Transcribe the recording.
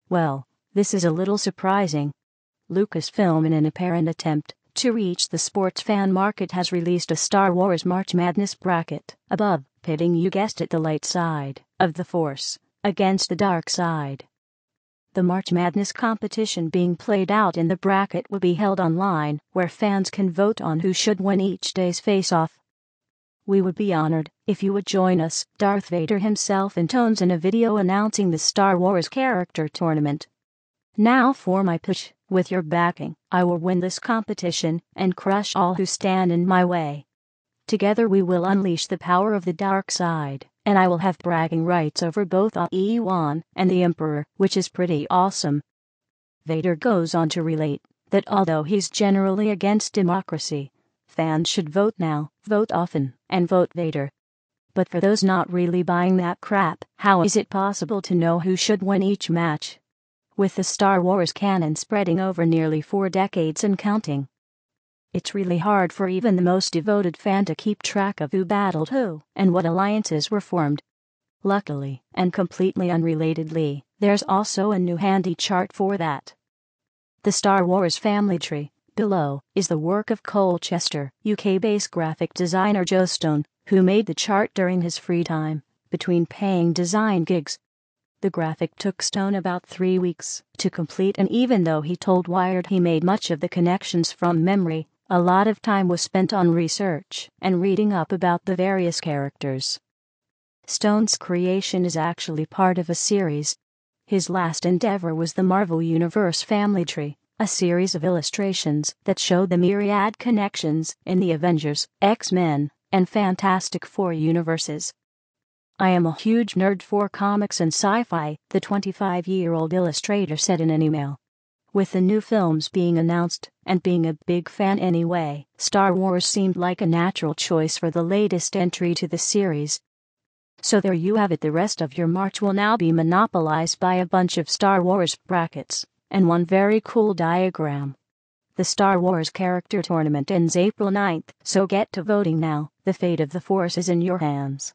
Well, this is a little surprising. Lucasfilm, in an apparent attempt to reach the sports fan market, has released a Star Wars March Madness bracket above, pitting, you guessed it, the light side of the Force against the dark side. The March Madness competition being played out in the bracket will be held online, where fans can vote on who should win each day's face-off. We would be honored if you would join us, Darth Vader himself intones in a video announcing the Star Wars character tournament. Now for my pitch. With your backing, I will win this competition and crush all who stand in my way. Together we will unleash the power of the dark side, and I will have bragging rights over both Obi-Wan and the Emperor, which is pretty awesome. Vader goes on to relate that although he's generally against democracy, fans should vote now, vote often, and vote Vader. But for those not really buying that crap, how is it possible to know who should win each match? With the Star Wars canon spreading over nearly 4 decades and counting, it's really hard for even the most devoted fan to keep track of who battled who and what alliances were formed. Luckily, and completely unrelatedly, there's also a new handy chart for that. The Star Wars family tree below is the work of Colchester, UK-based graphic designer Joe Stone, who made the chart during his free time between paying design gigs. The graphic took Stone about 3 weeks to complete, and even though he told Wired he made much of the connections from memory, a lot of time was spent on research and reading up about the various characters. Stone's creation is actually part of a series. His last endeavor was the Marvel Universe Family Tree, a series of illustrations that showed the myriad connections in the Avengers, X-Men, and Fantastic Four universes. I am a huge nerd for comics and sci-fi, the 25-year-old illustrator said in an email. With the new films being announced, and being a big fan anyway, Star Wars seemed like a natural choice for the latest entry to the series. So there you have it. The rest of your March will now be monopolized by a bunch of Star Wars brackets, and one very cool diagram. The Star Wars character tournament ends April 9th, so get to voting now. The fate of the Force is in your hands.